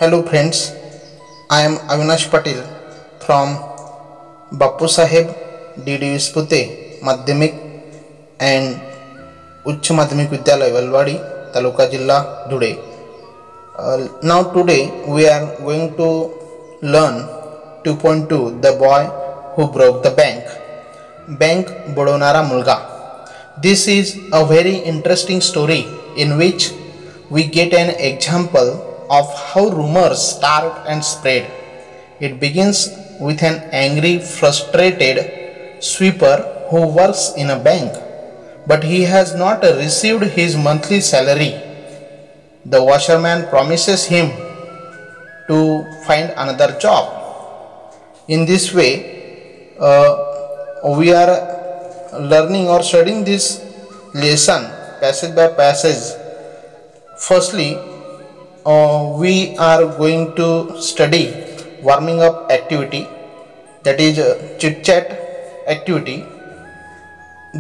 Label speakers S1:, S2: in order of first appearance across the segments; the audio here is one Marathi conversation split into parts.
S1: Hello friends, I am Avinash Patil from Bappu Saheb D.D. Vispute Madhyamik and Uच्च Madhyamik Vidyalaya Valwadi, Taluka Jilla, Dhude. Now today we are going to learn 2.2 The Boy Who Broke the Bank. Bank बुडवणारा मुलगा. This is a very interesting story in which we get an example of how rumors start and spread. It begins with an angry, frustrated sweeper who works in a bank, but he has not received his monthly salary. The washerman promises him to find another job. In this way, we are learning or studying this lesson passage by passage. Firstly, we are going to study warming up activity, that is chit chat activity.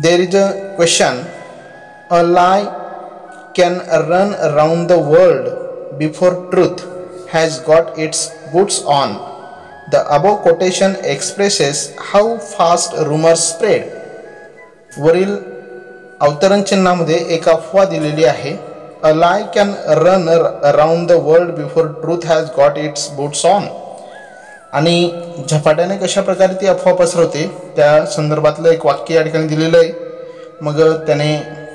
S1: There is a question: a lie can run around the world before truth has got its boots on. The above quotation expresses how fast rumors spread. वरील अवतरण चिन्हामध्ये एक अफवा दिलेली आहे. A lie can run around the world before truth has got its boots on. आणि झपाट्याने कशा प्रकारे ती अफवा पसरवते त्या संदर्भातलं एक वाक्य या ठिकाणी दिलेलं आहे. मग त्याने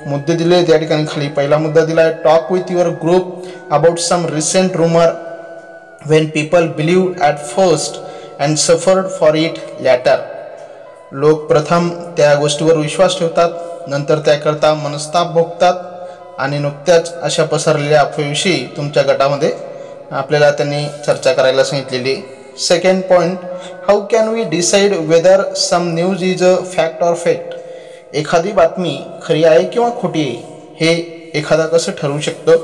S1: मुद्दे दिले त्या ठिकाणी खाली पहिला मुद्दा दिला आहे: talk with your group about some recent rumour when people believed at first and suffered for it later. लोक प्रथम त्या गोष्टीवर विश्वास ठेवतात, नंतर त्याकरता मनस्ताप भोगतात आणि नुकत्याच अशा पसरलेल्या अफवेविषयी तुमच्या गटामध्ये आपल्याला त्यांनी चर्चा करायला सांगितलेली. Second point: how can we decide whether some news is a fact or fake. एखादी बातमी खरी आहे किंवा खोटी आहे हे एखादा कसं ठरवू शकतो,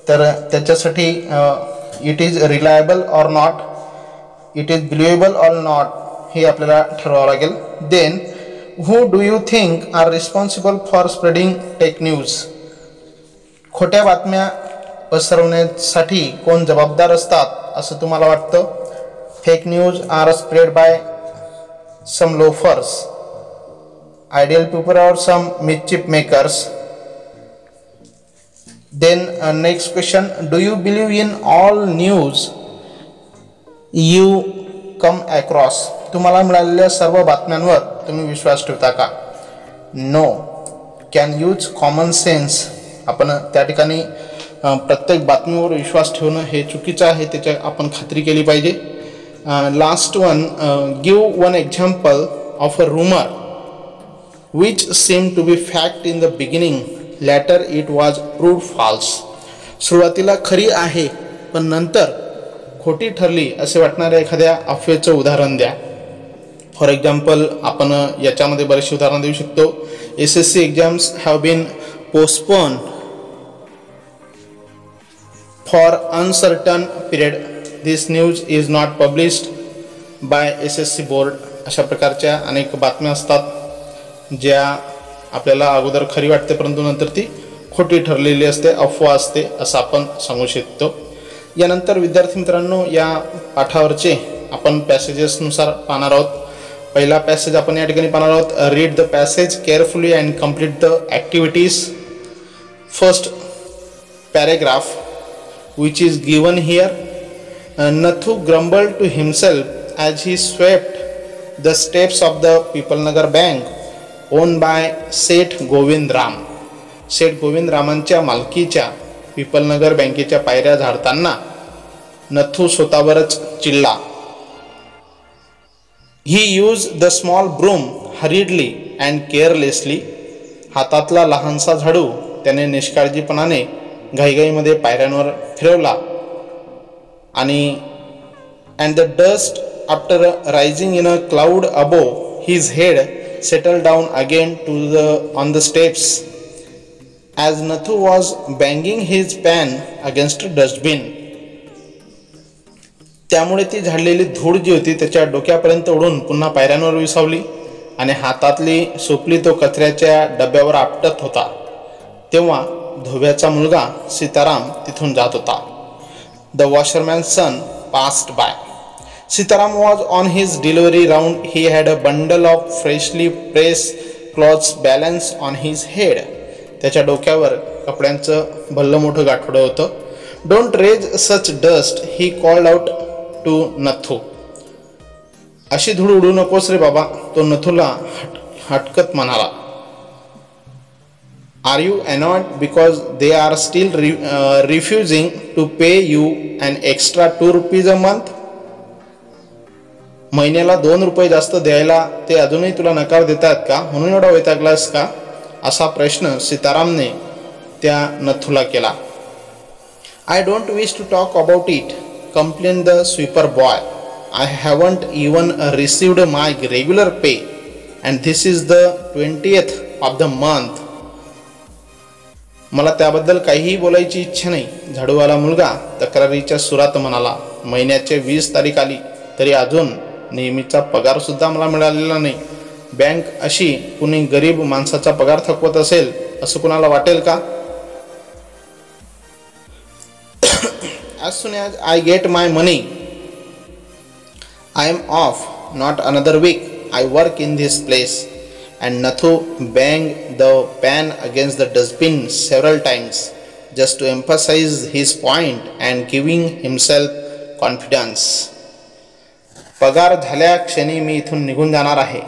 S1: तर त्याच्यासाठी it is reliable or not, it is believable or not हे आपल्याला ठरवावं लागेल. Then, who do you think are responsible for spreading fake news. खोट्या बातम्या पसरवण्यासाठी कोण जबाबदार असतात असं तुम्हाला वाटतं? Fake news are spread by some loafers, ideal people और some mischief makers. Then next question: do you believe in all news you come across. तुम्हाला मिळालेल्या सर्व बातम्यांवर तुम्ही विश्वास ठेवता का? No. Can use common sense. आपण त्या ठिकाणी प्रत्येक बातमीवर विश्वास ठेवणं हे चुकीचं आहे, त्याची आपण खात्री केली पाहिजे. Last one: give one example of a rumour which seem to be fact in the beginning, later it was proved false. सुरुवातीला खरी आहे पण नंतर खोटी ठरली असे वाटणाऱ्या एखाद्या अफवेचं उदाहरण द्या. फॉर एक्झाम्पल, आपण याच्यामध्ये बरेचसे उदाहरण देऊ शकतो. SSC exams have been postpone for uncertain period. This news is not published by SSC board. अशा प्रकारच्या अनेक बातम्या असतात ज्या आपल्याला अगोदर खरी वाटते परंतु नंतर ती खोटी ठरलेली असते, अफवा असते असं आपण सांगू शकतो. यानंतर विद्यार्थी मित्रांनो, या पाठावरचे आपण पॅसेजेसनुसार पाहणार आहोत. पहिला पॅसेज आपण या ठिकाणी पाहणार आहोत. Read the passage carefully and complete the activities. First paragraph which is given here: Nathu grumbled to himself as he swept the steps of the पीपलनगर bank owned by Seth Govind Ram. Seth Govind रामांच्या मालकीच्या पीपलनगर बँकेच्या पायऱ्या झाडताना नथू स्वतःवरच चिडला. He used the small broom hurriedly and carelessly. हातातला लहानसा झाडू त्याने निष्काळजीपणाने घाईघाईमध्ये पायऱ्यांवर फिरवला आणि and the dust after rising in a cloud above his head settled down again on the steps as Nathu was banging his pan against a dustbin. त्यामुळे ती झाडलेली धूळ जी होती त्याच्या डोक्यापर्यंत उडून पुन्हा पायऱ्यांवर विसावली आणि हातातली सोपली तो कचऱ्याच्या डब्यावर आपटत होता. तेव्हा धोब्याचा मुलगा सीताराम तिथून जात होता. The washerman's son passed by. Sitaram was on his delivery round. He had a bundle of freshly pressed clothes balanced on his head. त्याच्या डोक्यावर कपड्यांचं भल्लं मोठं गाठोडं होतं. Don't raise such dust, he called out to Nathu. अशी धूळ उडू नकोस रे बाबा, तो नथुला हटकत म्हणाला. Are you annoyed because they are still refusing to pay you an extra 2 rupees a month? महिन्याला 2 रुपये जास्त द्यायला ते अजूनही तुला नकार देतात का, म्हणून एवढा वैतागलास का, असा प्रश्न सीतारामने त्या नथुला केला. I don't wish to talk about it, complained the sweeper boy. I haven't even received my regular pay and this is the 20th of the month. मला त्याबद्दल काहीही बोलायची इच्छा नाही, झाडूवाला मुलगा तक्रारीच्या सुरात म्हणाला. महिन्याचे 20 तारीख आली तरी अजून नेहमीचा पगार सुद्धा मला मिळालेला नाही. बँक अशी कुणी गरीब माणसाचा पगार थकवत असेल असं कुणाला वाटेल का? As soon as I get my money, I am off. Not another week. I work in this place. And Nathu banged the pan against the dustbin several times just to emphasize his point and giving himself confidence. पगार झाल्या क्षणी मी इथून निघून जाणार आहे,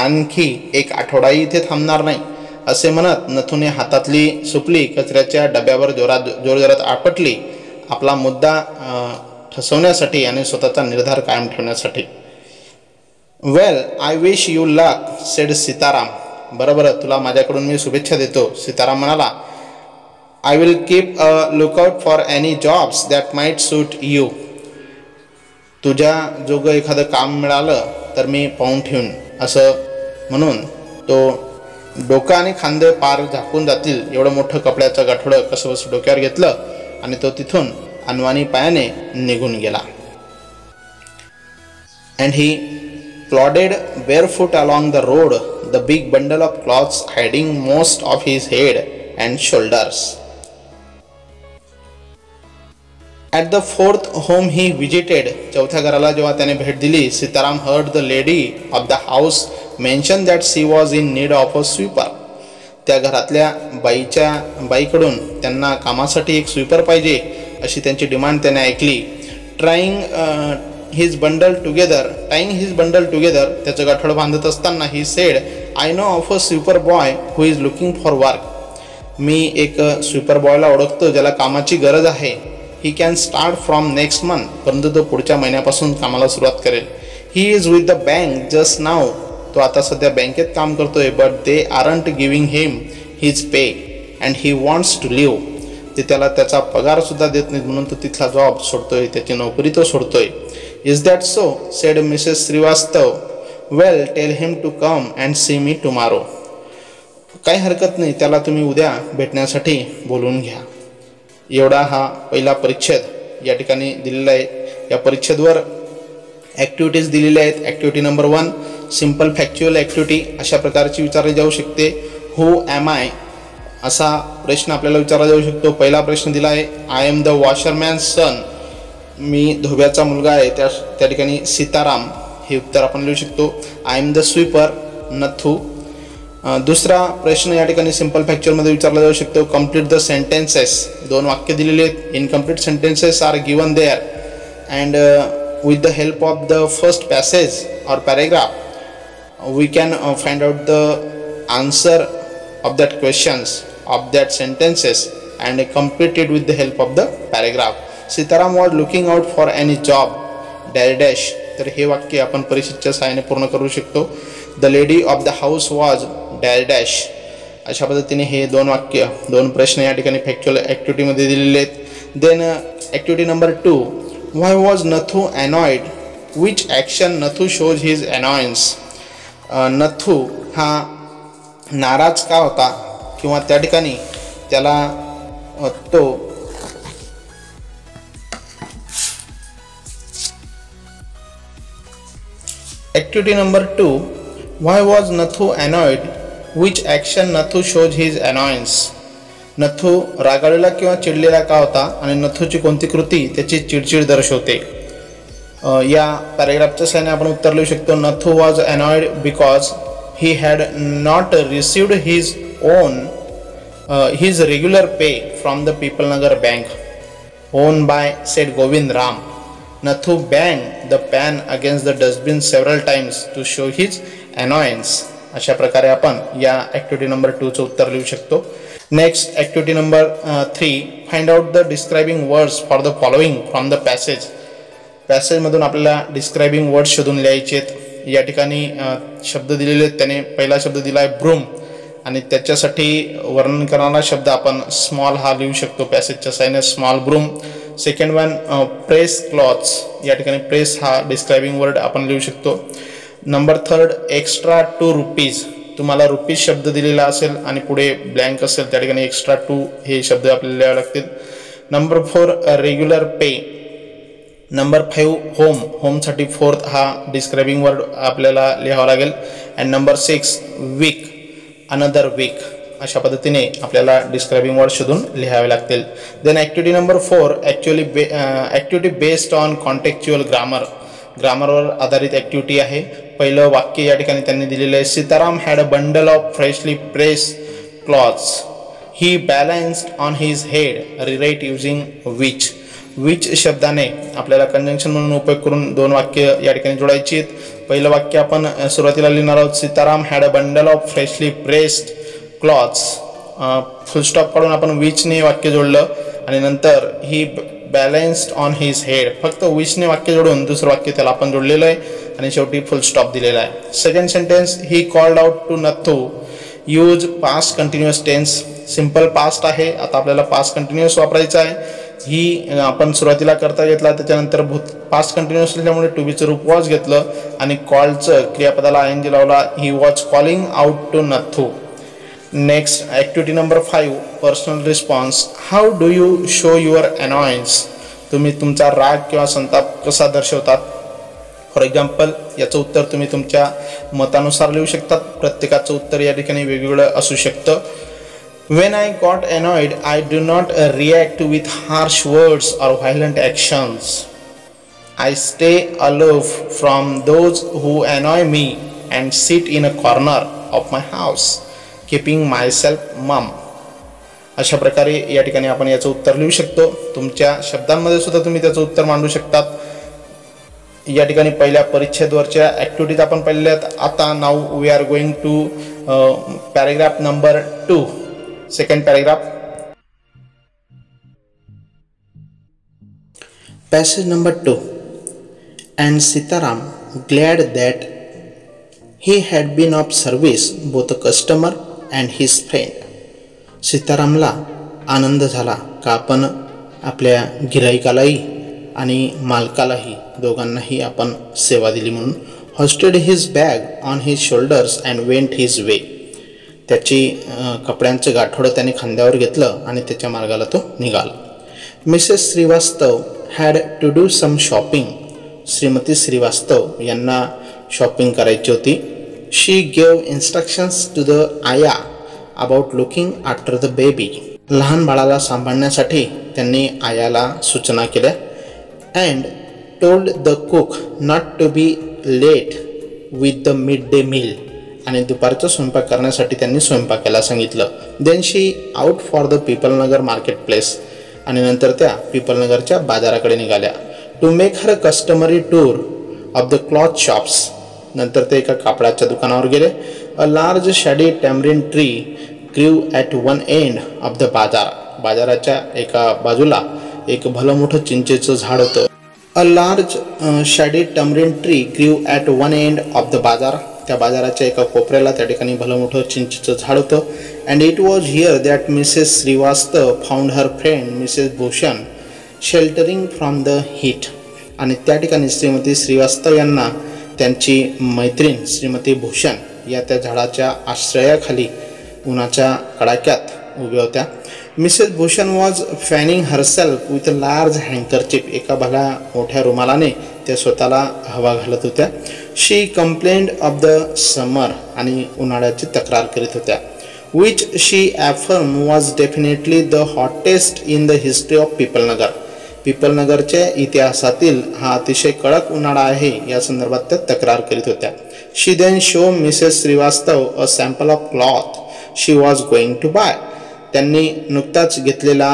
S1: आणखी एक आठवडाही इथे थांबणार नाही, असे म्हणत नथुने हातातली सुपली कचऱ्याच्या डब्यावर जोरजोरात आपटली, आपला मुद्दा ठसवण्यासाठी आणि स्वतःचा निर्धार कायम ठेवण्यासाठी. Well, I wish you luck, said Sitaram. बरोबर, तुला माझ्याकडून मी शुभेच्छा देतो, सीताराम म्हणाला. I will keep a lookout for any jobs that might suit you. तुझ्या जोग एखादं काम मिळालं तर मी पाहून ठेवून, असं म्हणून तो डोकं आणि खांदे पार झाकून जातील एवढं मोठं कपड्याचं गाठोडं कसंबसं डोक्यावर घेतलं आणि तो तिथून अनवाणी पायाने निघून गेला. And he plodded barefoot along the road, the big bundle of clothes hiding most of his head and shoulders. At the fourth home he visited, चौथ्या घराला जेव्हा त्याने भेट दिली, Sitaram heard the lady of the house mention that she was in need of a sweeper. त्या घरातल्या बाईकडून त्यांना कामासाठी एक स्वीपर पाहिजे अशी त्यांची डिमांड त्याने ऐकली. tying his bundle together, त्याचं गाठोडं बांधत असताना he said, I know of a sweeper boy who is looking for work. मी एक स्वीपर बॉयला ओळखतो ज्याला कामाची गरज आहे. He can start from next month, परंतु तो पुढच्या महिन्यापासून कामाला सुरुवात करेल. He is with the bank just now, तो आता सध्या बँकेत काम करतोय, but they aren't giving him his pay and he wants to leave. ते त्याला त्याचा पगार सुद्धा देत नाहीत म्हणून तो तिथला जॉब सोडतोय, त्याची नोकरी तो सोडतोय. Is that so? said Mrs. Srivastav. Well, tell him to come and see me tomorrow. काही हरकत नाही, त्याला तुम्ही उद्या भेटण्यासाठी बोलवून घ्या. एवढा हा पहिला परिच्छेद या ठिकाणी दिलेला आहे. या परिच्छेदवर ॲक्टिव्हिटीज दिलेल्या आहेत. Activity number 1 simple factual activity अशा प्रकारची विचारली जाऊ शकते. हू ॲम आय असा प्रश्न आपल्याला विचारला जाऊ शकतो. पहिला प्रश्न दिला आहे, आय एम द वॉशरमॅन सन, मी धोब्याचा मुलगा आहे, त्या ठिकाणी सीताराम हे उत्तर आपण लिहू शकतो. I am the sweeper, Nathu. दुसरा प्रश्न या ठिकाणी सिम्पल फॅक्च्युअलमध्ये विचारला जाऊ शकतो, कंप्लीट द सेंटेन्सेस. 2 वाक्य दिलेले आहेत. Incomplete sentences are given there and with the help of the first passage or paragraph we can find out the answer of that questions of that sentences and complete it with the help of the paragraph. Sitaram was looking out for any job dash. तर हे वाक्य आपण परिच्छेदच्या सहाय्याने पूर्ण करू शकतो. The lady of the house was dash. अशा पद्धतीने हे 2 वाक्य 2 प्रश्न या ठिकाणी फॅक्च्युअल ॲक्टिव्हिटीमध्ये दिलेले आहेत. Then activity number 2, why was Nathu annoyed? Which action Nathu shows his annoyance? Nathu हा नाराज का होता किंवा त्या ठिकाणी त्याला तो activity number 2, why was Nathu annoyed? Which action Nathu shows his annoyance? Nathu रागावलेला किंवा चिडलेला का होता आणि नथूची कोणती कृती त्याची चिडचिड दर्शवते. या पॅरेग्राफच्या सहाय्याने आपण उत्तर लिहू शकतो. Nathu was annoyed because he had not received his regular pay from the Peoplenagar Bank owned by said Govind Ram. Nathu banged the pan against the dustbin several times to show his annoyance. अशा प्रकारे आपण या ॲक्टिव्हिटी नंबर 2 चं उत्तर लिहू शकतो. Next activity number 3, find out the describing words for the following from the passage. पॅसेजमधून आपल्याला डिस्क्रायबिंग वर्ड्स शोधून लिहायचे आहेत. या ठिकाणी शब्द दिलेले आहेत. त्याने पहिला शब्द दिला आहे ब्रूम आणि त्याच्यासाठी वर्णन करणारा शब्द आपण स्मॉल हा लिहू शकतो पॅसेजच्या साहाय्याने, small broom. Second one press clothes, या ठिकाणी प्रेस हा डिस्क्रायबिंग वर्ड आपण लिहू शकतो. नंबर 3 एक्स्ट्रा 2 रुपीज, तुम्हाला रुपीज शब्द दिलेला असेल आणि पुढे ब्लँक असेल त्या ठिकाणी एक्स्ट्रा 2 हे शब्द आपल्याला लिहावे लागतील. Number 4 regular pay. Number 5 home, होमसाठी 4th हा डिस्क्रायबिंग वर्ड आपल्याला लिहावा लागेल. And number 6 weak, another weak. अशा पद्धतीने आपल्याला डिस्क्रायबिंग वर्ड शोधून लिहावे लागतील. Then activity number 4 activity based on contextual grammar, ग्रामरवर आधारित ॲक्टिव्हिटी आहे. पहिलं वाक्य या ठिकाणी त्यांनी दिलेलं आहे. Sitaram had a bundle of freshly pressed clothes he balanced on his head, rewrite using which. Which शब्दाने आपल्याला कंजंक्शन म्हणून उपयोग करून 2 वाक्य या ठिकाणी जोडायची आहेत. पहिलं वाक्य आपण सुरुवातीला लिहिणार आहोत. Sitaram had a bundle of freshly pressed clothes, full stop काढून आपण विचने वाक्य जोडलं आणि नंतर ही बॅलन्स्ड ऑन हिज हेड, फक्त विचने वाक्य जोडून दुसरं वाक्य त्याला आपण जोडलेलं आहे आणि शेवटी फुलस्टॉप दिलेला आहे. Second sentence he called out to Nathu, use past continuous tense, simple past आहे. आता आपल्याला पास्ट कंटिन्युअस वापरायचं आहे. ही आपण सुरुवातीला करता घेतला, त्याच्यानंतर पास्ट कंटिन्युअस असल्यामुळे टू बीचं रूप वॉज घेतलं आणि कॉलचं क्रियापदाला ING लावला. He was calling out to Nathu. Next activity number 5 personal response. How do you show your annoyance, तुम्ही तुमचा राग किंवा संताप कसा दर्शवतात. फॉर एक्झाम्पल याचं उत्तर तुम्ही तुमच्या मतानुसार लिहू शकतात. प्रत्येकाचं उत्तर या ठिकाणी वेगवेगळं असू शकतं. When I got annoyed, I do not react with harsh words or violent actions. I stay aloof from those who annoy me and sit in a corner of my house, keeping myself mum. अशा प्रकारे या ठिकाणी आपण याचं उत्तर लिहू शकतो. तुमच्या शब्दांमध्ये सुद्धा तुम्ही त्याचं उत्तर मांडू शकतात. या ठिकाणी पहिल्या परिच्छेदवरच्या ॲक्टिव्हिटीज आपण पाहिलेल्या आहेत. आता now we are going to paragraph number 2, second paragraph. Passage number 2. And Sitaram, glad that he had been of service both a customer and his friend. सीतारामला आनंद झाला का आपण आपल्या गिराईकालाही आणि मालकालाही दोघांनाही आपण सेवा दिली म्हणून. hoisted his bag on his shoulders and went his way. त्याची कपड्यांचं गाठोडं त्याने खांद्यावर घेतलं आणि त्याच्या मार्गाला तो निघाला. Mrs Shrivastava had to do some shopping, Shrimati Shrivastava यांना शॉपिंग करायची होती. She gave instructions to the ayah about looking after the baby, लहान बाळाला सांभाळण्यासाठी त्यांनी आयाला सूचना केल्या. And told the cook not to be late with the mid day meal, आणि दुपारचा स्वयंपाक करण्यासाठी त्यांनी स्वयंपाकाला सांगितलं. Then she out for the Peepalnagar market place, आणि नंतर त्या पीपलनगरच्या बाजाराकडे निघाल्या. To make her customary tour of the cloth shops, नंतर ते एका कापडाच्या दुकानावर गेले. A large shady tamarind tree grew at one end of the bazaar, बाजाराच्या एका बाजूला एक भलं मोठं चिंचेचं झाड होतं. A large shady tamarind tree grew at one end of the bazaar, त्या बाजाराच्या एका कोपऱ्याला त्या ठिकाणी भलं मोठं चिंचेचं झाड होतं. And it was here that Mrs Shrivastava found her friend Mrs Bhushan sheltering from the heat, आणि त्या ठिकाणी श्रीमती श्रीवास्तव यांना त्यांची मैत्रीण श्रीमती भूषण या त्या झाडाच्या आश्रयाखाली उन्हाच्या कडाक्यात उभ्या होत्या. Mrs Bhushan was fanning herself with a large handkerchief, एका भल्या मोठ्या रुमालाने त्या स्वतःला हवा घालत होत्या. She complained of the summer, आणि उन्हाळ्याची तक्रार करीत होत्या. which she affirmed was definitely the hottest in the history of Pipalnagar. पिपलनगरच्या इतिहासातील हा अतिशय कडक उन्हाळा आहे या संदर्भात त्या तक्रार करीत होत्या. She then showed Mrs. Srivastav a sample of cloth she was going to buy. त्यांनी नुकताच घेतलेला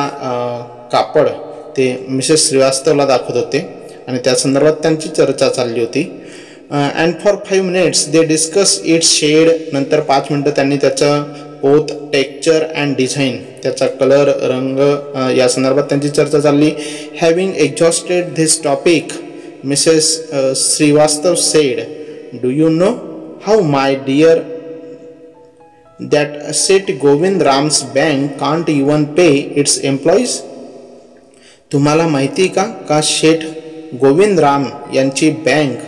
S1: कापड ते मिसेस श्रीवास्तवला दाखवत होते आणि त्या संदर्भात त्यांची चर्चा चालली होती. And for 5 minutes they discuss its shade. नंतर 5 मिनटं त्यांनी त्याचं बोथ टेक्स्चर अँड डिझाईन, त्याचा कलर, रंग या संदर्भात त्यांची चर्चा चालली. Having exhausted this topic Mrs Shrivastava said, do you know how my dear that Seth Govind Ram's bank can't even pay its employees? तुम्हाला माहिती का का शेठ गोविंद राम यांची बँक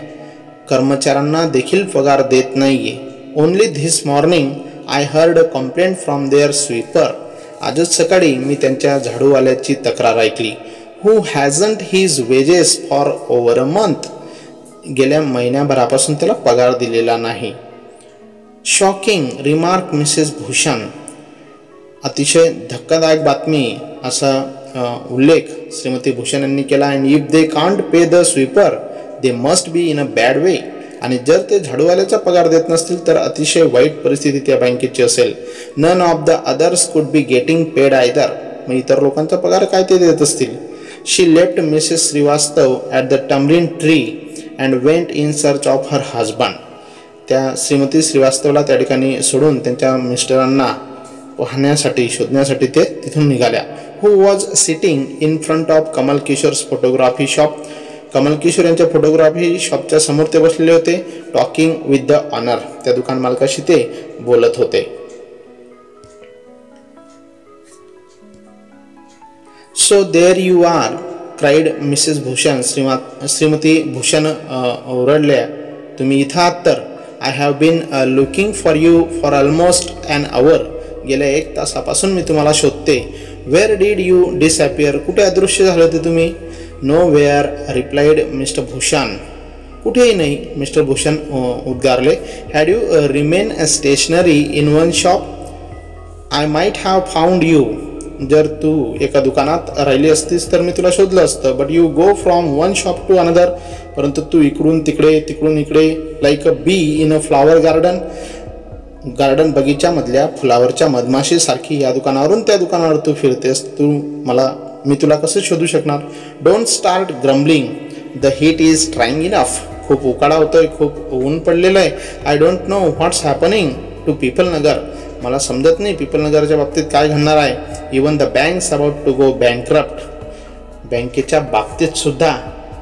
S1: कर्मचाऱ्यांना देखील पगार देत नाहीये. Only this morning I heard a complaint from their sweeper. आजच सकाळी मी त्यांच्या झाडूवाल्याची तक्रार ऐकली. Who hasn't his wages for over a month. गेल्या महिन्याभरापासून त्याला पगार दिलेला नाही. Shocking remark Mrs Bhushan. अतिशय धक्कादायक बातमी असा उल्लेख श्रीमती भूषण यांनी केला. And if they can't pay the sweeper they must be in a bad way. आणि जर ते झाडूवाल्याचा पगार देत नसतील तर अतिशय वाईट परिस्थिती त्या बँकेची असेल. None of the others could be getting paid either. मग इतर लोकांचा पगार काय ते देत असतील. She left Mrs Shrivastava at the tamarind tree and went in search of her husband. त्या श्रीमती श्रीवास्तवला त्या ठिकाणी सोडून त्यांच्या मिस्टरांना पाहण्यासाठी शोधण्यासाठी ते तिथून निघाल्या. Who was sitting in front of Kamal Kishore's photography shop. Kamal Kishore यांच्या फोटोग्राफी शॉपच्या समोर ते बसलेले होते. Talking with the owner. त्या दुकान मालकाशी ते बोलत होते. So there you are cried Mrs Bhushan. Shrimati Bhushan ओरडल्या, तुम्ही इथं आहात तर. I have been looking for you for almost an hour. गेल्या 1 तासापासून मी तुम्हाला शोधते. Where did you disappear. कुठे अदृश्य झाले होते तुम्ही. Nowhere replied Mr Bhushan. कुठेही नाही मिस्टर भूषण उद्गारले. Had you remained stationary in one shop I might have found you. जर तू एका दुकानात राहिली असतीस तर मी तुला शोधलं असतं. But you go from one shop to another. परंतु तू इकडून तिकडे तिकडून इकडे like a bee in a flower garden. Garden बगीच्यामधल्या फुलावरच्या मधमाशीसारखी या दुकानावरून त्या दुकानावर तू फिरतेस. मी तुला कसं शोधू शकणार. Don't start grumbling the heat is trying enough. खूप उकाडा होतोय, खूप ऊन पडलेलं आहे. I don't know what's happening to Pipalnagar. मला समजत नाही पिपलनगरच्या बाबतीत काय घडणार आहे. Even the banks about to go bankrupt. बँकेच्या बाबतीत सुद्धा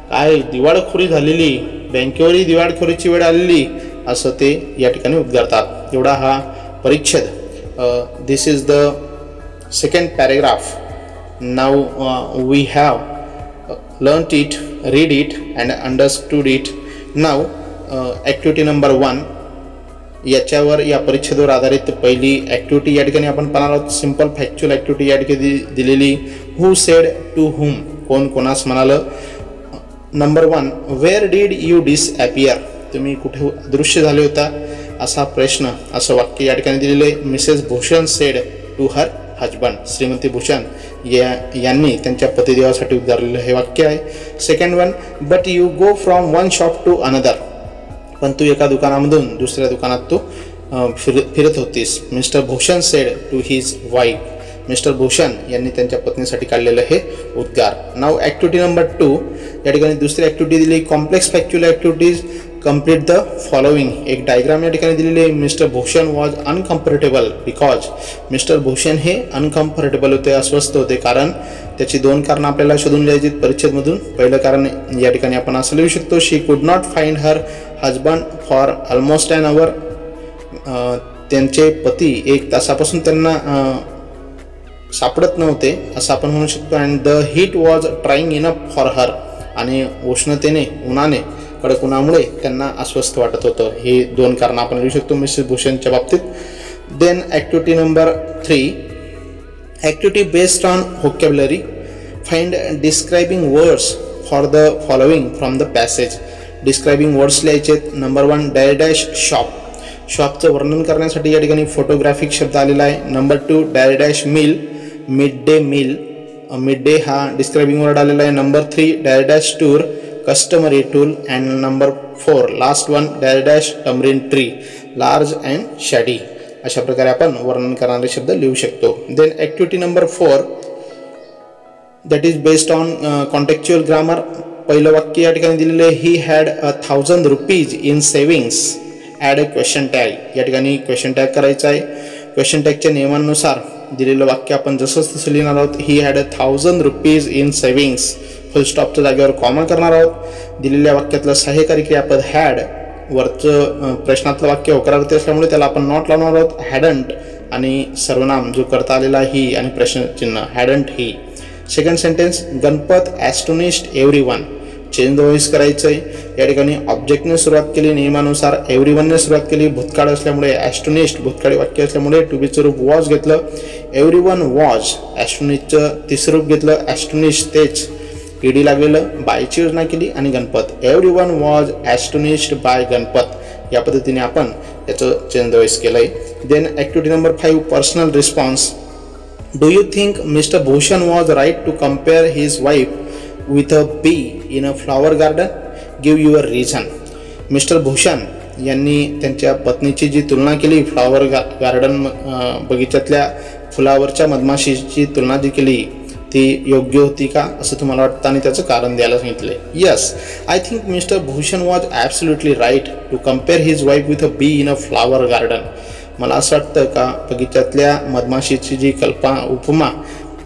S1: काय दिवाळखोरी झालेली, बँकेवरही दिवाळखोरीची वेळ आलेली असं ते या ठिकाणी उद्गारतात. एवढा हा परिच्छेद. This is the second paragraph. Now we have learned it, read it and understood it. Now activity number 1 याच्यावर या परिच्छेदावर आधारित पहिली ॲक्टिव्हिटी या ठिकाणी आपण पाहणार आहोत. सिम्पल फॅक्च्युअल ॲक्टिव्हिटी या ठिकाणी दिलेली. Who said to whom. कोण कोणास म्हणालं. Number 1 where did you disappear. तुम्ही कुठे अदृश्य झाले होता असा प्रश्न, असं वाक्य या ठिकाणी दिलेले. Mrs Bhushan said to her husband. श्रीमती भूषण यांनी त्यांच्या पतिदेवासाठी उद्गारलेलं हे वाक्य आहे. Second one but you go from one shop to another. पण तू एका दुकानामधून दुसऱ्या दुकानात तू फिरत होतीस. Mr Bhushan said to his wife. Mr Bhushan यांनी त्यांच्या पत्नीसाठी काढलेलं हे उद्गार. नाव ॲक्टिव्हिटी नंबर 2 या ठिकाणी दुसरी ॲक्टिव्हिटी दिली. Complex factual activities complete the following. एक डायग्राम या ठिकाणी दिलेली आहे. Mister Bhushan was uncomfortable because. Mister Bhushan हे अनकम्फर्टेबल होते, अस्वस्थ होते. कारण त्याची 2 कारणं आपल्याला शोधून लिहायची परिच्छेदमधून. पहिलं कारण या ठिकाणी आपण असं लिहू शकतो. शी कुड not find her husband for almost an आवर. त्यांचे पती 1 तासापासून त्यांना सापडत नव्हते असं आपण म्हणू शकतो. And the heat was trying enough for her. आणि उष्णतेने, उन्हाने, कडक उन्हामुळे त्यांना अस्वस्थ वाटत होतं. हे 2 कारणं आपण लिहू शकतो मिसेस भूषणच्या बाबतीत. Then activity number 3 activity based on vocabulary. Find describing words for the following from the passage. Describing words लिहायचे. Number 1 dash dash shop. शॉपचं वर्णन करण्यासाठी या ठिकाणी फोटोग्राफिक शब्द आलेला आहे. Number 2 dash meal, mid day meal, mid day हा डिस्क्रायबिंग वर्ड आलेला आहे. Number 3 dash tour, customary tool. And number 4 last one dash tamarind tree, large and shady. अशा प्रकारे आपण वर्णन करणारे शब्द लिहू शकतो. Then activity number 4 that is based on contextual grammar. पहिलं वाक्य या ठिकाणी दिलेलं आहे, he had 1000 rupees in savings, add a question tag. या ठिकाणी क्वेश्चन टॅग करायचा आहे. क्वेश्चन टॅगच्या नियमानुसार दिलेलं वाक्य आपण जसंच तसं लिहिणार आहोत. He had 1000 rupees in savings, full स्टॉपच्या जागेवर कॉमा करणार आहोत. दिलेल्या वाक्यातलं सहाय्यकारी क्रियापद हॅड, वरचं प्रश्नातलं वाक्य होकारार्थी असल्यामुळे त्याला आपण नॉट लावणार आहोत. हॅडंट आणि सर्वनाम जो करता आलेला ही आणि प्रश्नचिन्ह hadn't he. Second sentence, Ganpat astonished everyone, change the voice करायचं आहे. या ठिकाणी ऑब्जेक्टने सुरुवात केली, नियमानुसार एव्हरीवनने सुरुवात केली. भूतकाळ असल्यामुळे ॲस्टोनिश्ड भूतकाळी वाक्य असल्यामुळे टू बीचं रूप वॉज घेतलं. एव्हरीवन वॉज, ॲस्टोनिशचं तिसरं रूप घेतलं. ॲस्टोनिश तेच ईडी लागलेलं, बायची योजना केली आणि Ganpat. Everyone was astonished by Ganpat. या पद्धतीने आपण याचं चेंज द व्हॉइस केलं आहे. Then activity number 5 personal response. Do you think Mr Bhushan was right to compare his wife with a bee in a flower garden? Give your reason. Mister Bhushan यांनी त्यांच्या पत्नीची जी तुलना केली, फ्लॉवर गार्डन बगीच्यातल्या फुलावरच्या मधमाशीची तुलना जी केली ती योग्य होती का असं तुम्हाला वाटतं आणि त्याचं कारण द्यायला सांगितलं. Yes, I think Mr Bhushan was absolutely right to compare his wife with a bee in a flower garden. मला असं वाटतं का बगीच्यातल्या मधमाशीची जी उपमा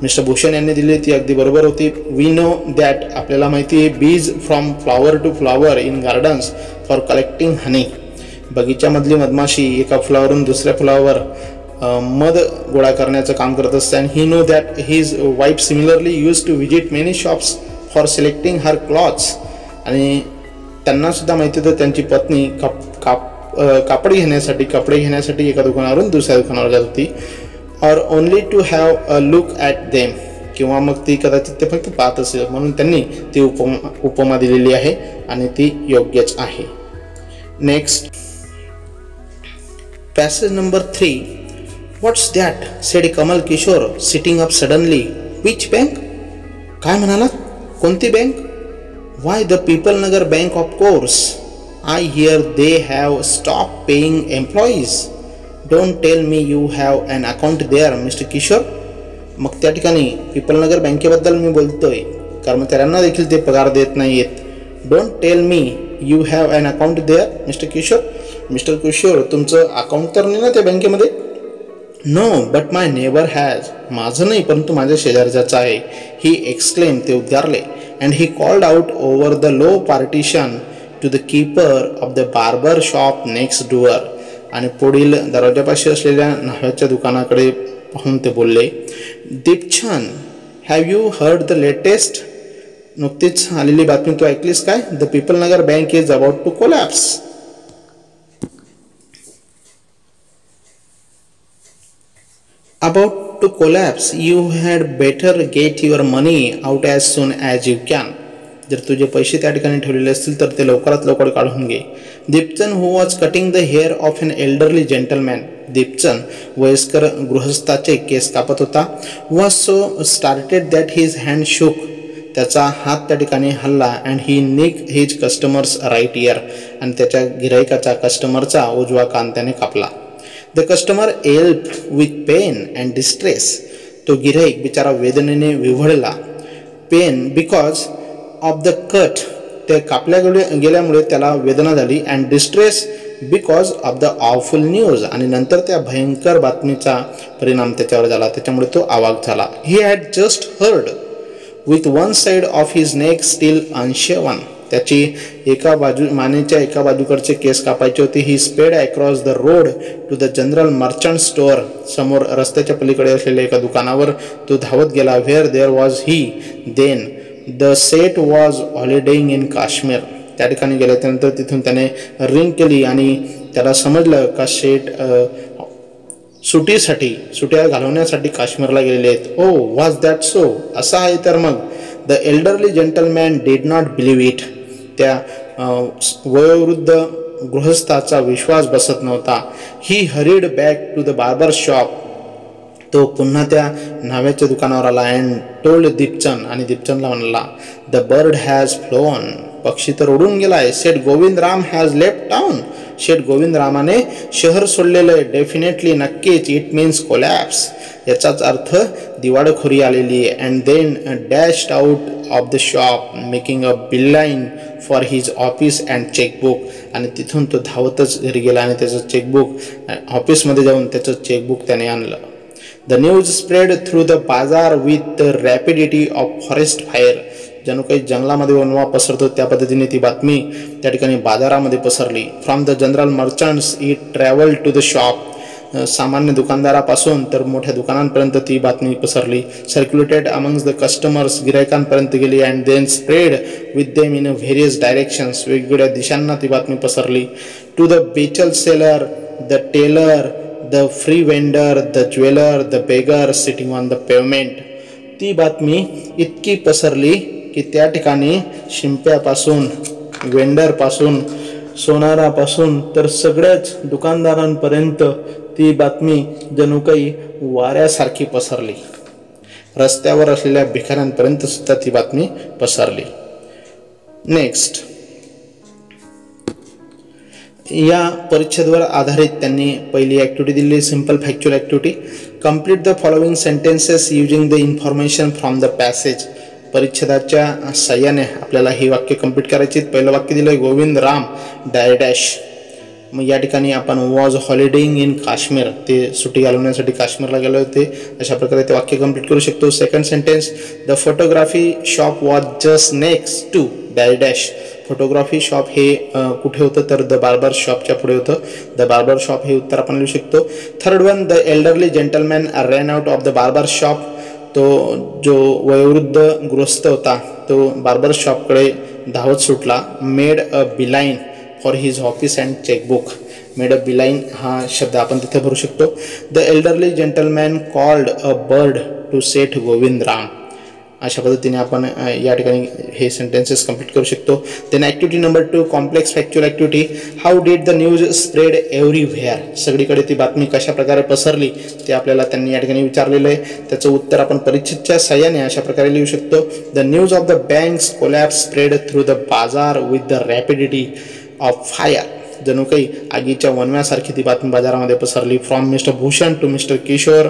S1: मिस्टर भूषण यांनी दिली ती अगदी बरोबर होती. वी नो दॅट, आपल्याला माहिती आहे, bees from flower to flower in gardens for collecting honey. बगीच्यामधली मधमाशी एका फुलावरून दुसऱ्या फुलावर मध गोळा करण्याचं काम करत असते. And he know that his wife similarly use to visit many shops for selecting her clothes. आणि त्यांनासुद्धा माहिती होतं त्यांची पत्नी कपडे घेण्यासाठी एका दुकानावरून दुसऱ्या दुकानावर जात होती. Or only to have a look at them, किंवा मग ती कदाचित ते फक्त पाहत असेल म्हणून त्यांनी ती उपमा दिलेली आहे आणि ती योग्यच आहे. Next passage number 3. What's that said Kamal Kishore sitting up suddenly. Which bank? काय म्हणाला? कोणती बँक? Why the people Nagar bank of course. I hear they have stop paying employees. Don't tell me you have an account there Mr Kishore. मग त्या ठिकाणी पीपलनगर बँकेबद्दल मी बोलतोय, कर्मचाऱ्यांना देखील ते पगार देत नाही आहेत. Don't tell me you have an account there Mr Kishore. Mr Kishore तुमचं अकाउंट तर नाही ना त्या बँकेमध्ये? No but my neighbour has. माझं नाही परंतु माझ्या शेजारच्याचं आहे. ही एक्सक्लेम, ते उद्गारले. And he called out over the low partition to the keeper of the barber shop next door. आणि पुढील दरवाजापाशी असलेल्या न्हाव्याच्या दुकानाकडे पाहून ते बोलले, Deepchand, have you heard the latest? नुकतीच आलेली बातमी तू ऐकलीस काय? The पीपलनगर bank is about to collapse. About to collapse. You had better get your money out as soon as you can. जर तुझे पैसे त्या ठिकाणी ठेवलेले असतील तर ते लवकरात लवकर काढून घे. Deepchand who was cutting the hair of an elderly gentleman. Deepchand वयस्कर गृहस्थाचे केस कापत होता. Was so startled that his hand shook. त्याचा हात त्या ठिकाणी हल्ला. And he nick his customer's right ear. आणि त्याच्या गिरायकाचा कस्टमरचा उजवा कान त्याने कापला. The customer yelp with pain and distress. तो गिराईक बिचारा वेदनेने विव्हळला. Pain because of the cut, ते कापल्या गेल्यामुळे त्याला वेदना झाली. And distress because of the awful news. आणि नंतर त्या भयंकर बातमीचा परिणाम त्याच्यावर झाला, त्याच्यामुळे तो आवाक झाला. He had just heard with one side of his neck still unshaven. त्याची मानेच्या एका बाजूकडचे केस कापायचे होते. He sped across the road to the general merchant store. समोर रस्त्याच्या पलीकडे असलेल्या एका दुकानावर तो धावत गेला. Where there was he then the Seth was holidaying in Kashmir. त्या ठिकाणी गेल्यानंतर तिथून त्याने रिंग केली आणि त्याला समजलं का शेठ सुट्या घालवण्यासाठी काश्मीरला गेलेले आहेत. Oh was that so? असं आहे तर मग. The elderly gentleman did not believe it. त्या वयोवृद्ध गृहस्थाचा विश्वास बसत नव्हता. He hurried back to the barber shop. तो पुन्हा त्या न्हाव्याच्या दुकानावर आला अँड टोल्ड दीपचंद, आणि दीपचंदला म्हणला, द बर्ड हॅज फ्लोन. पक्षी तर उडून गेलाय. Seth Govindram has left town. Seth गोविंदरामाने शहर सोडलेलं आहे. डेफिनेटली, नक्कीच. It means collapse. याचाच अर्थ दिवाळखोरी आलेली आहे. And then dashed out of the shop making a beeline for his office and chequebook. आणि तिथून तो धावतच घरी गेला आणि त्याचं चेकबुक ऑफिसमध्ये जाऊन त्याचं चेकबुक त्याने आणलं. The news spread through the bazaar with the rapidity of forest fire. जणू काही जंगलामध्ये वणवा पसरतो त्या पद्धतीने ती बातमी त्या ठिकाणी बाजारामध्ये पसरली. From the general merchants it travel to the shop. सामान्य दुकानदारापासून तर मोठ्या दुकानांपर्यंत ती बातमी पसरली. Circulated amongst the customers. गिरायकांपर्यंत गेली. And then spread with them in various directions. वेगवेगळ्या दिशांना ती बातमी पसरली. To the betel seller, the tailor, the fruit vendor, the jeweller, the beggar sitting on the pavement. ती बातमी इतकी पसरली की त्या ठिकाणी शिंप्यापासून, वेंडरपासून, सोनारापासून तर सगळ्याच दुकानदारांपर्यंत ती बातमी जणू काही वाऱ्यासारखी पसरली. रस्त्यावर असलेल्या भिकाऱ्यांपर्यंत सुद्धा ती बातमी पसरली. नेक्स्ट, या परिच्छेदावर आधारित त्यांनी पहिली ॲक्टिव्हिटी दिली, simple factual activity. Complete the following sentences using the information from the passage. परिच्छेदाच्या साह्याने आपल्याला ही वाक्य कंप्लीट करायची. पहिलं वाक्य दिलं, गोविंदराम डॅश. मग या ठिकाणी आपण वॉज हॉलिडेईंग इन काश्मीर. ते सुट्टी घालवण्यासाठी काश्मीरला गेले होते. अशा प्रकारे ते वाक्य कंप्लीट करू शकतो. Second sentence, the photography shop was just next to dash. Photography shop हे कुठे होतं तर द बार्बर शॉपच्या पुढे होतं. द बार्बर शॉप हे उत्तर आपण लिहू शकतो. Third one, the elderly gentleman ran out of the barber shop. तो जो वयोवृद्ध गृहस्थ होता तो बार्बर शॉपकडे धावत सुटला. Made a beeline for his office and chequebook. Made a beeline हा शब्द आपण तिथे भरू शकतो. The elderly gentleman called a bird to Seth Govindram. अशा पद्धतीने आपण या ठिकाणी हे सेंटेन्सेस कंप्लीट करू शकतो. Then activity number 2, complex factual activity. How did the news spread everywhere. सगळीकडे ती बातमी कशा प्रकारे पसरली ते आपल्याला त्यांनी या ठिकाणी विचारलेलं आहे. त्याचं उत्तर आपण परिच्छेदच्या साह्याने अशा प्रकारे लिहू शकतो. The news of the bank's collapse spread through the bazaar with the rapidity of fire. जणू काही आगीच्या वनव्यासारखी ती बातमी बाजारामध्ये पसरली. From Mr Bhushan to Mr Kishore.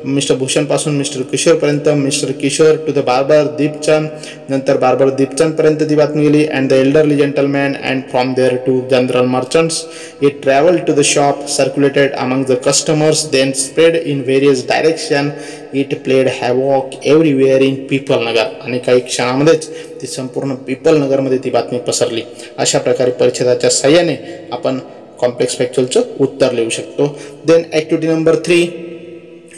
S1: Mr भूषणपासून मिस्टर किशोरपर्यंत. Mr Kishore to the barber Deepchand. नंतर बार्बर दीपचंदपर्यंत ती बातमी गेली. And the elderly gentleman. And from there to general merchants. It travel to the shop. Circulated among the customers. Then spread in various direction. It played havoc everywhere in Pipalnagar. आणि काही क्षणामध्येच ती संपूर्ण पीपल नगरमध्ये ती बातमी पसरली. अशा प्रकारे परिच्छेदाच्या साह्याने आपण कॉम्प्लेक्स फॅक्च्युअलचं उत्तर लिहू शकतो. Then activity number 3,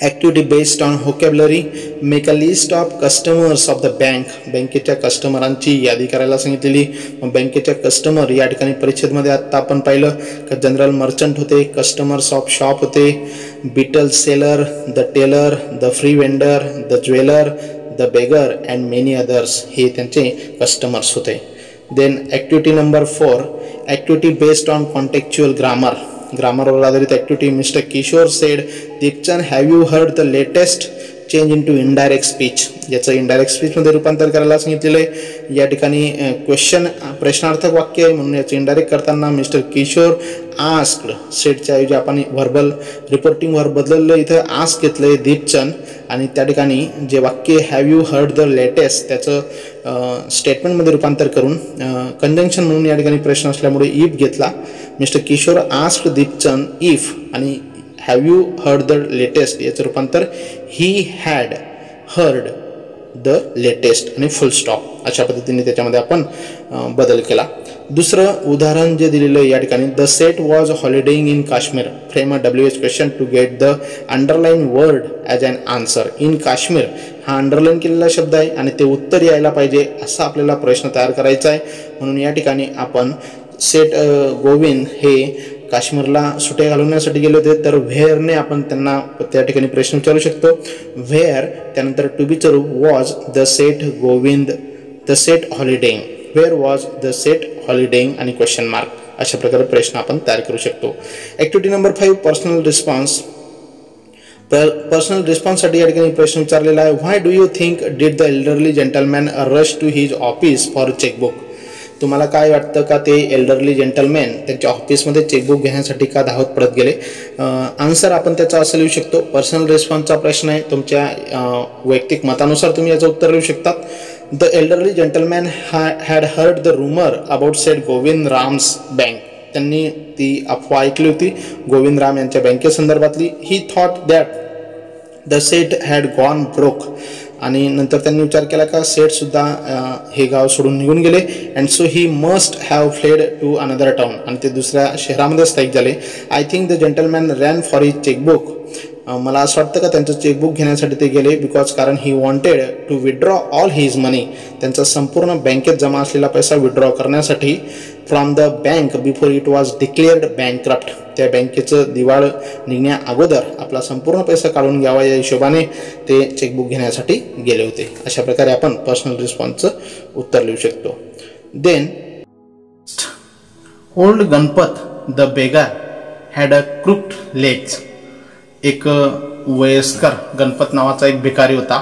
S1: activity based on vocabulary. Make a list of customers of the bank. बँकेच्या कस्टमरांची यादी करायला सांगितलेली. मग बँकेच्या कस्टमर या ठिकाणी परिच्छेदमध्ये आत्ता आपण पाहिलं की जनरल मर्चंट होते, कस्टमर्स ऑफ शॉप होते, betel seller, the tailor, the fruit vendor, the jeweller, the beggar and many others हे त्यांचे कस्टमर्स होते. Then activity number 4, activity based on contextual grammar. ग्रामरवर आधारित activity. Mr Kishore said, Deepchand have you heard the latest change into indirect speech. याचं इनडायरेक्ट स्पीचमध्ये रूपांतर करायला सांगितलेलं आहे. या ठिकाणी क्वेश्चन प्रश्नार्थक वाक्य आहे म्हणून याचं इनडायरेक्ट करताना मिस्टर किशोर आस्क्ड. सेडच्या ऐवजी आपण व्हर्बल रिपोर्टिंग वर बदललं, इथं आस्क घेतलं आहे दीपचंद. आणि त्या ठिकाणी जे वाक्य have you heard the latest त्याचं स्टेटमेंटमध्ये रूपांतर करून कंजंक्शन म्हणून या ठिकाणी प्रश्न असल्यामुळे इफ घेतला. Mr Kishore asked Deepchand if आणि have you heard the latest याचं रूपांतर he had heard the latest आणि फुल स्टॉप. अशा पद्धतीने त्याच्यामध्ये आपण बदल केला. दुसरं उदाहरण जे दिलेलं आहे या ठिकाणी, the Seth was holidaying in Kashmir. Frame a WH question to get the underline word as an answer. In Kashmir हा अंडरलाईन केलेला शब्द आहे आणि ते उत्तर यायला पाहिजे असा आपल्याला प्रश्न तयार करायचा आहे. म्हणून या ठिकाणी आपण सेठ गोविंद हे काश्मीरला सुट्या घालवण्यासाठी गेले होते, तर व्हेअरने आपण त्यांना त्या ठिकाणी प्रश्न विचारू शकतो. व्हेअर त्यानंतर टू बीचं रूप was the Seth Govind the Seth holidaying. Where was the Seth holidaying आणि क्वेश्चन मार्क अशा प्रकारे प्रश्न आपण तयार करू शकतो. Activity number 5 personal response. Personal रिस्पॉन्ससाठी या ठिकाणी प्रश्न विचारलेला आहे. Why do you think did the elderly gentleman rush to his office for chequebook. तुम्हाला काय वाटतं का ते एल्डरली जेंटलमॅन त्यांच्या ऑफिसमध्ये चेकबुक घेण्यासाठी का धावत पडत गेले. आन्सर आपण त्याचा असं लिहू शकतो. पर्सनल रिस्पॉन्सचा प्रश्न आहे, तुमच्या वैयक्तिक मतानुसार तुम्ही याचं उत्तर लिहू शकतात. The elderly gentleman had heard the rumour about Seth Govind Ram's bank. त्यांनी ती अफवा ऐकली होती गोविंद राम यांच्या बँकेसंदर्भातली. He thought that the Seth had gone broke. आणि नंतर त्यांनी विचार केला का सेठसुद्धा हे गाव सोडून निघून गेले. And so he must have fled to another town. आणि ते दुसऱ्या शहरामध्ये स्थायिक झाले. I think the gentleman ran for his chequebook. मला असं वाटतं का त्यांचं चेकबुक घेण्यासाठी ते गेले बिकॉज कारण he wanted to withdraw all his money. त्यांचा संपूर्ण बँकेत जमा असलेला पैसा विड्रॉ करण्यासाठी from the bank before it was declared bankrupt. त्या बँकेचं दिवाळ निघण्या अगोदर आपला संपूर्ण पैसा काढून घ्यावा या हिशोबाने ते चेकबुक घेण्यासाठी गेले होते. अशा प्रकारे आपण पर्सनल रिस्पॉन्सचं उत्तर लिहू शकतो. Then old Ganpat the beggar had a crooked legs. एक वयस्कर गणपत नावाचा एक भिकारी होता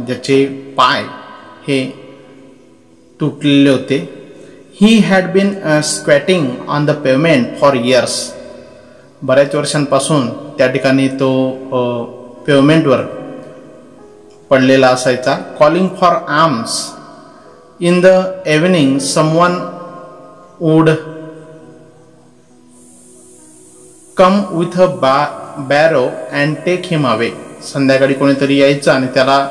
S1: ज्याचे पाय हे तुटलेले होते. He had been squatting on the pavement for years. बऱ्याच वर्षांपासून त्या ठिकाणी तो पेमेंटवर पडलेला असायचा. Calling for alms. In the evening someone would come with a barrow and take him away. संध्याकाळी कोणीतरी यायचं आणि त्याला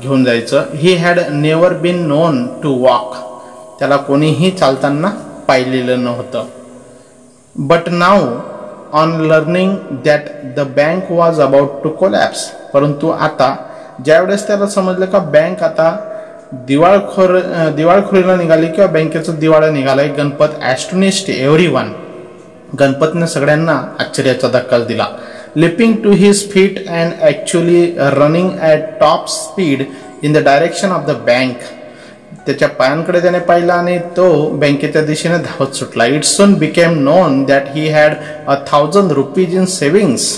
S1: घेऊन जायचं. He had never been known to walk. त्याला कोणीही चालताना पाहिलेलं नव्हतं. But now on learning that the bank was about to collapse. परंतु आता ज्यावेळेस त्याला समजलं का बँक आता दिवाळखोरीला निघाली किंवा बँकेचं दिवाळं निघालंय, गणपत ॲस्टोनिश्ड एव्हरीवन. गणपतने सगळ्यांना आश्चर्याचा धक्काच दिला. Leaping to his feet and actually running at top speed in the direction of the bank. त्याच्या पायांकडे त्याने पाहिला आणि तो बँकेच्या दिशेने धावत सुटला. It soon became non that he had 1,000 rupees in savings.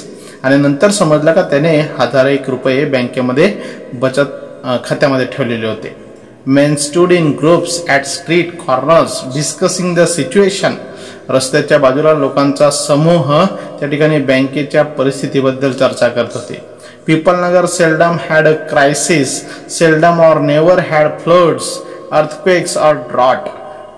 S1: आणि नंतर समजलं का त्याने 1,001 रुपये बँकेमध्ये बचत खात्यामध्ये ठेवलेले होते. Main stood in groups at street corners discussing the situation. रस्त्याच्या बाजूला लोकांचा समूह त्या ठिकाणी बँकेच्या परिस्थितीबद्दल चर्चा करत होते. Pipalnagar seldom had a crisis. Seldom or never had floods, earthquakes or drought.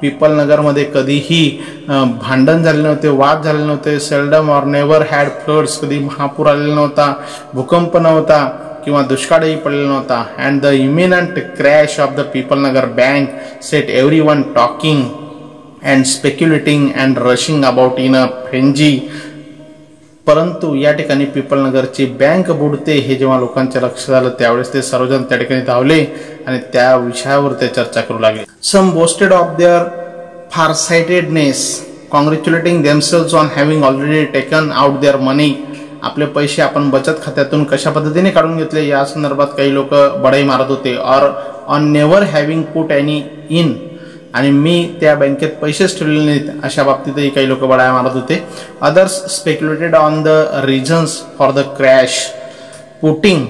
S1: पीपलनगरमध्ये कधीही भांडण झाले नव्हते, वाद झाले नव्हते. Seldom or never had floods. कधी महापूर आलेला नव्हता, भूकंप नव्हता किंवा दुष्काळही पडलेला नव्हता. And the imminent crash of the पीपलनगर bank set everyone talking and speculating and rushing about in a frenzy. परंतु या ठिकाणी पीपलनगरची बँक बुडते हे जेव्हा लोकांच्या लक्षात आलं त्यावेळेस ते सर्वजण त्या ठिकाणी धावले आणि त्या विषयावर ते चर्चा करू लागले. Some boasted of their farsightedness congratulating themselves on having already taken out their money. आपले पैसे आपण बचत खात्यातून कशा पद्धतीने काढून घेतले या संदर्भात काही लोक बढाई मारत होते. Or on never having put any in. आणि मी त्या बँकेत पैसेच ठेवलेले नाहीत अशा बाबतीतही काही लोक बढाया मारत होते. Others speculated on the reasons for the crash putting.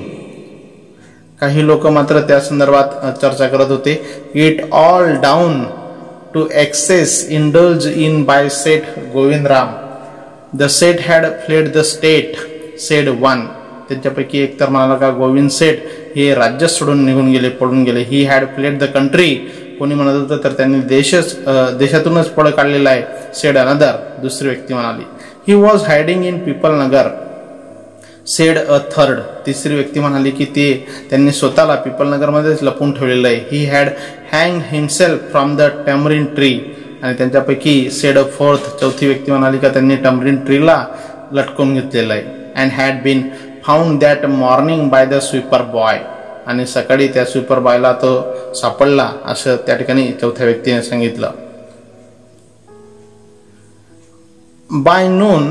S1: काही लोक मात्र त्या संदर्भात चर्चा करत होते. It all down to excess indulge in by Seth Govind Ram. The Seth had fled the state said one. त्यांच्यापैकी एक तर म्हणाला का गोविंद सेठ हे राज्य सोडून निघून गेले, पळून गेले. He had fled the country. कोणी म्हणत होतं तर त्यांनी देशातूनच पळ काढलेला आहे. Said another. दुसरी व्यक्ती म्हणाली. He was hiding in Pipalnagar said a third. तिसरी व्यक्ती म्हणाली की त्यांनी स्वतःला पीपलनगरमध्येच लपून ठेवलेलं आहे. He had hang himself from the tamarind tree. आणि त्यांच्यापैकी सेड अ फोर्थ. चौथी व्यक्ती म्हणाली का त्यांनी टॅमरिन ट्रीला लटकवून घेतलेलं आहे. And had been found that morning by the sweeper boy. आणि सकाळी त्या स्वीपर बॉयला तो सापडला असं त्या ठिकाणी चौथ्या व्यक्तीने सांगितलं. By noon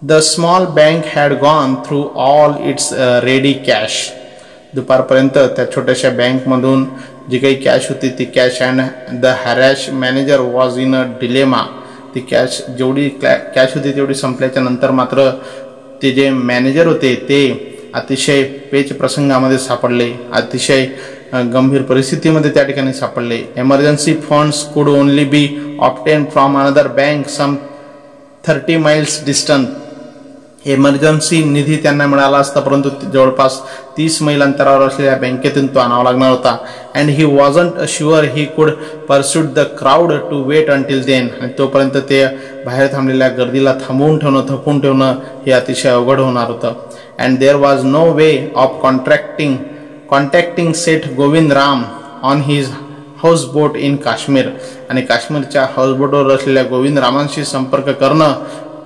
S1: the small bank had gone through all its ready cash. दुपारपर्यंत त्या छोट्याशा बँकमधून जी काही कॅश होती ती cash. And the harassed manager was in a dilemma. ती कॅश जेवढी कॅश होती तेवढी संपल्याच्या नंतर मात्र ते जे मॅनेजर होते ते अतिशय पेच प्रसंगामध्ये सापडले, अतिशय गंभीर परिस्थितीमध्ये त्या ठिकाणी सापडले. Emergency funds could only be obtain from another bank some 30 miles distance. Emergency निधी त्यांना मिळाला असता, परंतु जवळपास 30 मैल अंतरावर असलेल्या बँकेतून तो आणावा लागणार होता. And he wasn't sure he could persuade the crowd to wait until then. आणि तोपर्यंत ते बाहेर थांबलेल्या गर्दीला थांबवून ठेवणं, थपून ठेवणं हे अतिशय अवघड होणार होतं. And there was no way of contacting Seth Govind Ram on his houseboat in Kashmir. आणि काश्मीरच्या हाऊसबोटवर असलेल्या गोविंद रामांशी संपर्क करणं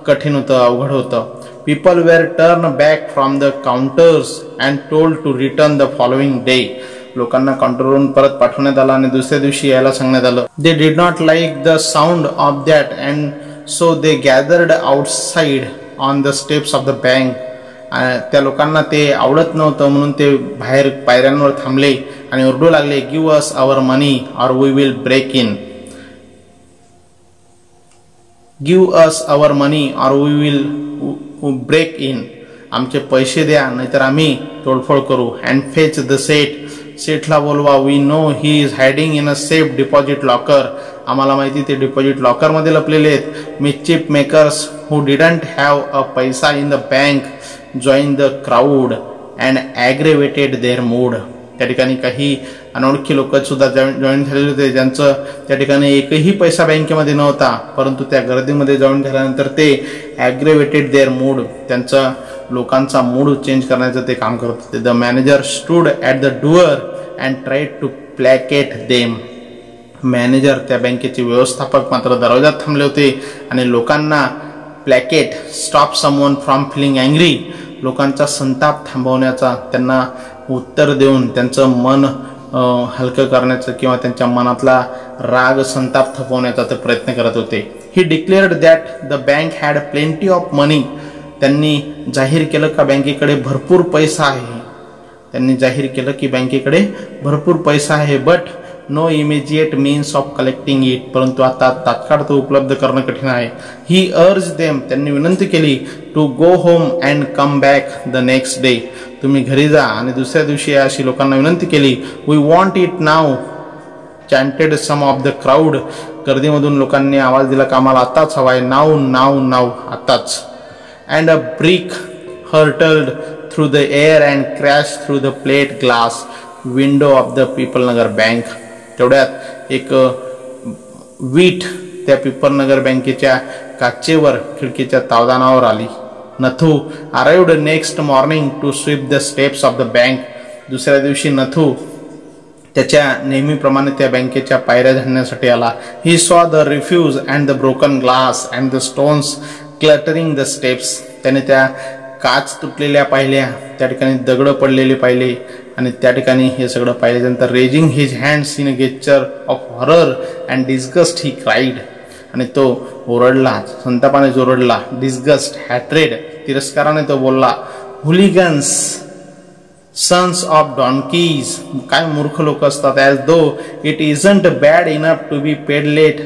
S1: कठीण होतं, अवघड होतं. People were turned back from the counters and told to return the following day. लोकांना काउंटरवरून परत पाठवण्यात आलं आणि दुसऱ्या दिवशी यायला सांगण्यात आलं. They did not like the sound of that and so they gathered outside on the steps of the bank. त्या लोकांना ते आवडत नव्हतं म्हणून ते बाहेर पायऱ्यांवर थांबले आणि ओरडू लागले, Give us our money or we will break in. Give us our money or we will break in. आमचे पैसे द्या नाहीतर आम्ही तोडफोड करू. अँड फेच द सेठला बोलवा. We know he is hiding in a safe deposit locker. आम्हाला माहिती ते डिपॉझिट लॉकर मध्ये लपलेले आहेत. Mischief makers who didn't have a paisa in the bank join the crowd and aggravated their mood. त्या ठिकाणी काही अनोळखी लोक सुद्धा जॉईन झालेले होते, ज्यांचं त्या ठिकाणी एकही पैसा बँकेमध्ये नव्हता, परंतु त्या गर्दीमध्ये जॉईन झाल्यानंतर ते ॲग्रेवेटेड देअर मूड, त्यांचा लोकांचा मूड चेंज करण्याचं ते काम करत होते. The manager stood at the door and tried to placate them. Manager, त्या बँकेचे व्यवस्थापक मात्र दरवाजात थांबले होते आणि लोकांना placate, stop someone from feeling angry, लोकांचा संताप थांबवण्याचा, त्यांना उत्तर देऊन त्यांचं मन हलकं करण्याचं किंवा त्यांच्या मनातला राग, संताप थपवण्याचा ते प्रयत्न करत होते. He declared that the bank had plenty of money. त्यांनी जाहीर केलं का बँकेकडे भरपूर पैसा आहे. त्यांनी जाहीर केलं की बँकेकडे भरपूर पैसा आहे. But no immediate means of collecting it. परंतु आता तात्काळ तो उपलब्ध करणं कठीण आहे. ही अर्ज देम. त्यांनी विनंती केली to go home and come back the next day. तुम्ही घरी जा आणि दुसऱ्या दिवशी या, अशी लोकांना विनंती केली. We want it now chanted some of the crowd. गर्दीमधून लोकांनी आवाज दिला का आम्हाला आताच हवाय. नाव नाव नाव आताच. And a brick hurtled through the air and crash through the plate glass window of the people Nagar bank. तेवढ्यात एक वीट त्या पीपल नगर बँकेच्या काचेवर, खिडकीच्या तावदानावर आली. Nathu arrived next morning to sweep the steps of the bank. दुसऱ्या दिवशी नथू त्याच्या नेहमीप्रमाणे त्या बँकेच्या पायऱ्या झाडण्यासाठी आला. He saw the refuse and the broken glass and the stones cluttering the steps. त्याने त्या काच तुटलेल्या पाहिल्या, त्या ठिकाणी दगड पडलेले पाहिले आणि त्या ठिकाणी हे सगळं पाहिल्यानंतर raising his hands in a gesture of horror and disgust he cried. आणि तो ओरडला, संतापाने ओरडला. डिस्गस्ट, हॅट्रेड, तिरस्काराने तो बोलला. Hooligans, sons of donkeys. काय मूर्ख लोक असतात. As though it isn't bad enough to be paid late,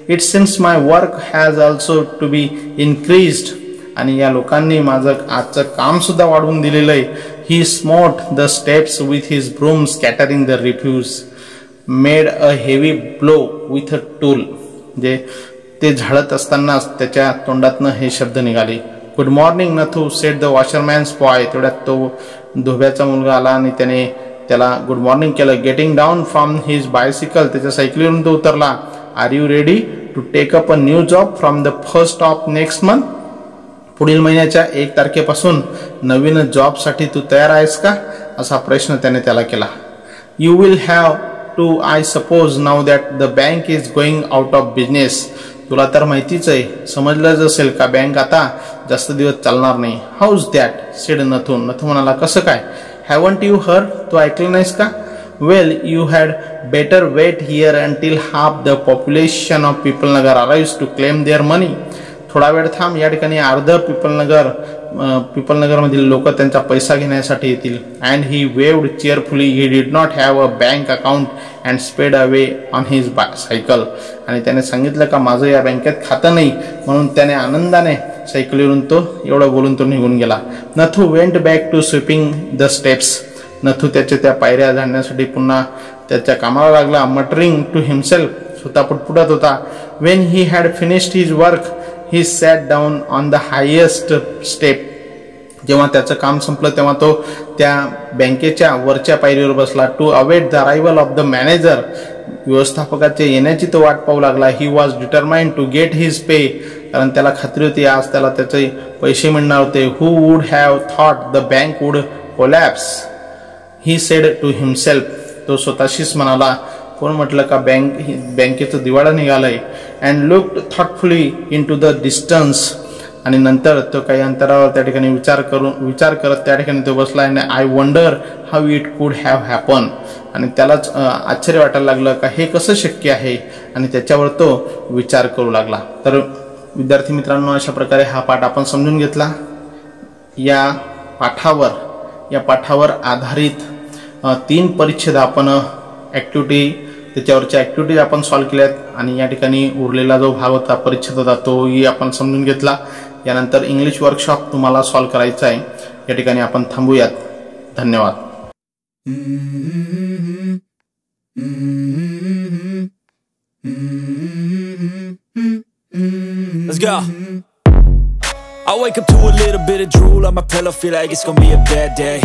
S1: it seems my work has also to be increased. आणि या लोकांनी माझं आजचं काम सुद्धा वाढवून दिलेलं आहे. He smote the steps with his broom scattering the refuse, made a heavy blow with a tool. जे ते झाडत असतानाच त्याच्या तोंडातनं हे शब्द निघाले. Good morning Nathu said the washerman's boy. तेवढ्यात तो धोब्याचा मुलगा आला आणि त्याने त्याला गुड मॉर्निंग केलं. Getting down from his bicycle, त्याच्या सायकलीवरून तो उतरला. Are you ready to take up a new job from the first of next month. पुढील महिन्याच्या 1 तारखेपासून नवीन जॉबसाठी तू तयार आहेस का, असा प्रश्न त्याने त्याला केला. You will have to I suppose now that the bank is going out of business. तुला तर माहितीच आहे, समजलंच असेल का बँक आता जास्त दिवस चालणार नाही. House that sed Nathu. Nathu म्हणाला कसं काय. हॅवंट यू हर्ड, तू ऐकलं नाहीस का. Well you had better wait here until half the population of Pipalnagar arrives to claim their money. थोडा वेळ थांब, या ठिकाणी अर्ध पिपलनगरमधील लोक त्यांचा पैसा घेण्यासाठी येतील. And he waved cheerfully. He did not have a bank account and sped away on his cycle. आणि त्याने सांगितलं का माझं या बँकेत खातं नाही, म्हणून त्याने आनंदाने सायकलीवरून एवढं बोलून तो निघून गेला. Nathu went back to sweeping the steps. Nathu त्या पायऱ्या झाडण्यासाठी पुन्हा त्याच्या कामाला लागला. Muttering to himself. स्वतः पुटपुटत होता. When he had finished his work he sat down on the highest step. जेव्हा त्याचं काम संपलं तेव्हा तो त्या बँकेच्या वरच्या पायरीवर बसला. To await the arrival of the manager. व्यवस्थापकाचे येण्याची तो वाट पाहू लागला. He was determined to get his pay. कारण त्याला खात्री होती आज त्याला त्याचे पैसे मिळणार होते. Who would have thought the bank would collapse. He said to himself. तो स्वतःशीच म्हणाला. कोण म्हटलं का बँकेचं दिवाळं निघालंय. And looked thoughtfully into the distance. आणि नंतर तो काही अंतरावर त्या ठिकाणी विचार करत त्या ठिकाणी तो बसला. आणि आय वंडर हाऊ इट कुड हॅव हॅपन. आणि त्यालाच आश्चर्य वाटायला लागलं का हे कसं शक्य आहे, आणि त्याच्यावर तो विचार करू लागला. तर विद्यार्थी मित्रांनो, अशा प्रकारे हा पाठ आपण समजून घेतला. या पाठावर आधारित 3 परिच्छेद आपण त्याच्यावरच्या ॲक्टिव्हिटीज आपण सॉल्व्ह केल्यात. आणि या ठिकाणी उरलेला जो भाग होता, परिच्छेद होता, तोही आपण समजून घेतला. यानंतर इंग्लिश वर्कशॉप तुम्हाला सॉल्व्ह करायचा आहे. या ठिकाणी आपण थांबूयात. धन्यवाद.
S2: Let's go. I wake up to a little bit of drool on my pillow, feel like it's gonna be a bad day.